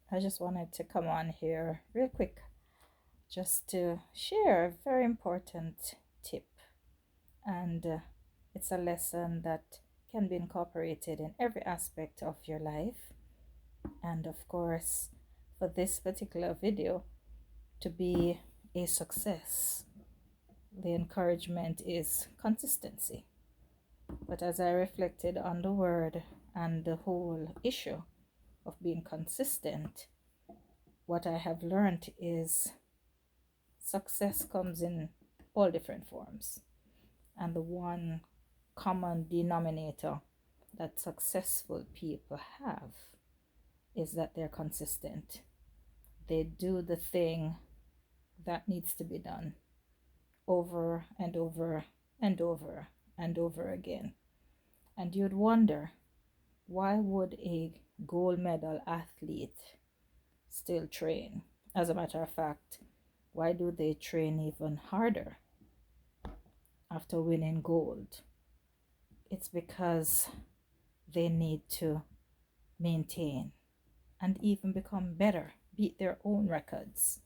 I just wanted to come on here real quick just to share a very important tip. And it's a lesson that can be incorporated in every aspect of your life. And of course, for this particular video to be a success, the encouragement is consistency. But as I reflected on the word and the whole issue of being consistent, what I have learned is success comes in all different forms. And the one common denominator that successful people have is that they're consistent. They do the thing that needs to be done over and over and over and over again. And you'd wonder, why would a gold medal athlete still train? As a matter of fact, why do they train even harder after winning gold? It's because they need to maintain and even become better, beat their own records.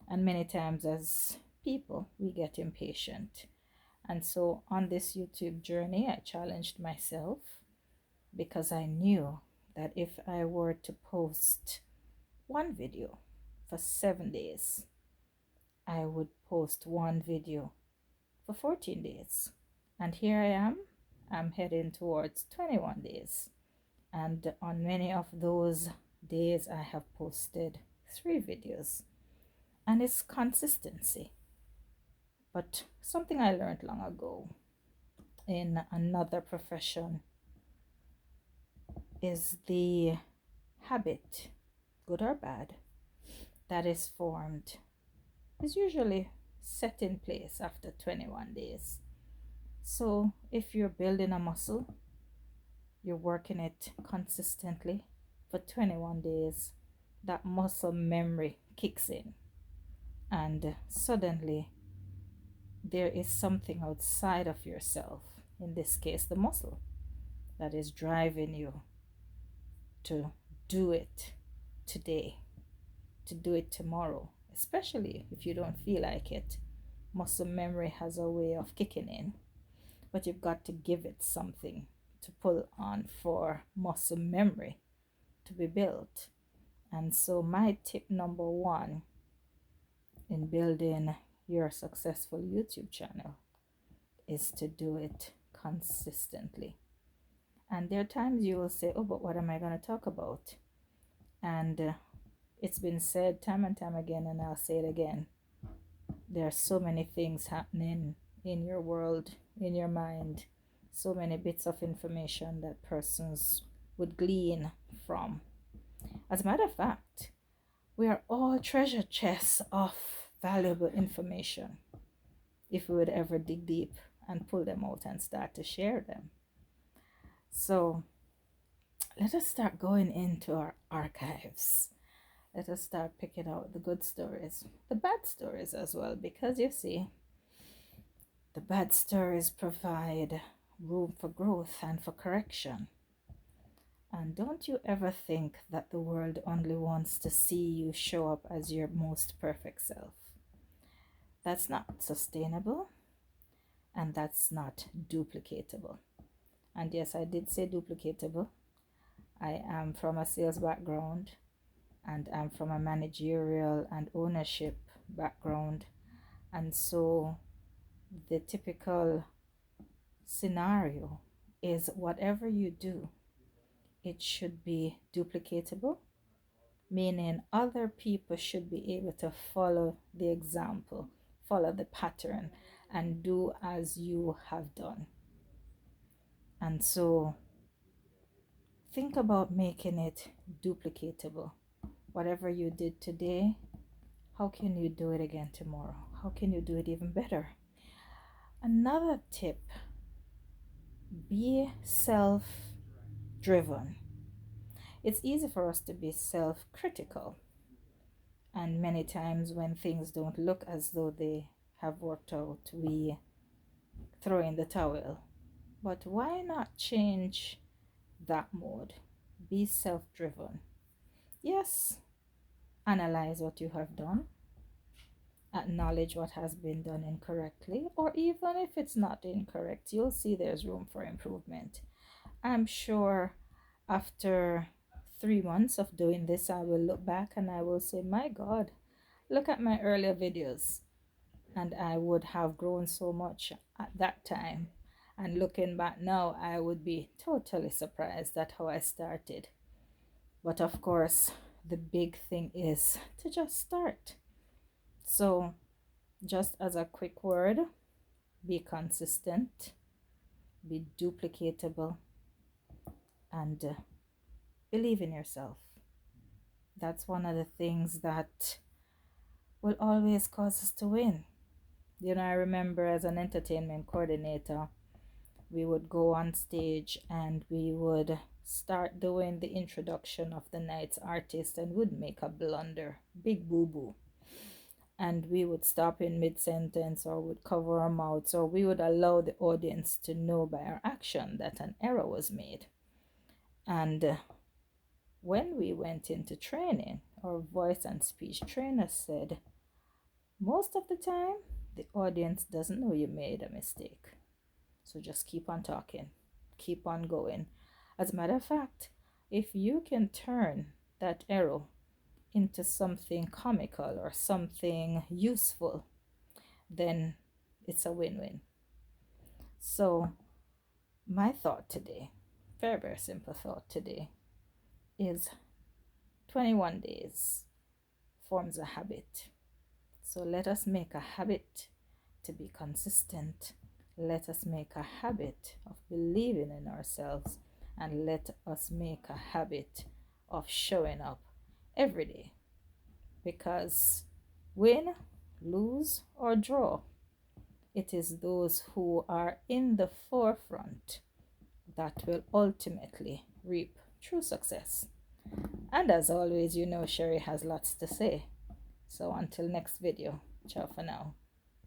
And many times, as people, we get impatient. And so, on this YouTube journey, I challenged myself because I knew that if I were to post one video for 7 days, I would post one video for 14 days. And here I am, I'm heading towards 21 days. And on many of those days, I have posted 3 videos. And it's consistency. But something I learned long ago in another profession is the habit, good or bad, that is formed is usually set in place after 21 days. So if you're building a muscle, you're working it consistently for 21 days, that muscle memory kicks in, and suddenly there is something outside of yourself, in this case the muscle, that is driving you to do it today, to do it tomorrow, especially if you don't feel like it. Muscle memory has a way of kicking in, but you've got to give it something to pull on for muscle memory to be built. And so my tip number one in building your successful YouTube channel is to do it consistently. And there are times you will say, oh, but what am I going to talk about? And it's been said time and time again, and I'll say it again. There are so many things happening in your world, in your mind, so many bits of information that persons would glean from. As a matter of fact, we are all treasure chests of valuable information if we would ever dig deep and pull them out and start to share them. So let us start going into our archives. Let us start picking out the good stories, the bad stories as well, because you see, the bad stories provide room for growth and for correction. And don't you ever think that the world only wants to see you show up as your most perfect self. That's not sustainable, and that's not duplicatable. And yes, I did say duplicatable. I am from a sales background, and I'm from a managerial and ownership background. And so the typical scenario is whatever you do, it should be duplicatable, meaning other people should be able to follow the example, follow the pattern, and do as you have done. And so think about making it duplicatable. Whatever you did today, how can you do it again tomorrow? How can you do it even better? Another tip, be self-driven. It's easy for us to be self-critical, and many times when things don't look as though they have worked out, we throw in the towel. But why not change that mode? Be self-driven. Yes, analyze what you have done, acknowledge what has been done incorrectly, or even if it's not incorrect, you'll see there's room for improvement. I'm sure after 3 months of doing this, I will look back and I will say, my God, look at my earlier videos. And I would have grown so much at that time. And looking back now, I would be totally surprised at how I started. But of course, the big thing is to just start. So, just as a quick word, be consistent, be duplicatable, and believe in yourself. That's one of the things that will always cause us to win. You know, I remember as an entertainment coordinator, we would go on stage and we would start doing the introduction of the night's artist and would make a blunder, big boo-boo. And we would stop in mid-sentence or would cover our mouths, or we would allow the audience to know by our action that an error was made. And when we went into training, our voice and speech trainer said, most of the time, the audience doesn't know you made a mistake. So just keep on talking, keep on going. As a matter of fact, if you can turn that arrow into something comical or something useful, then it's a win-win. So my thought today, very, very simple thought today, is 21 days forms a habit. So let us make a habit to be consistent. Let us make a habit of believing in ourselves, and let us make a habit of showing up every day. Because win, lose, or draw, it is those who are in the forefront that will ultimately reap true success. And as always, you know Sherry has lots to say. So until next video, ciao for now.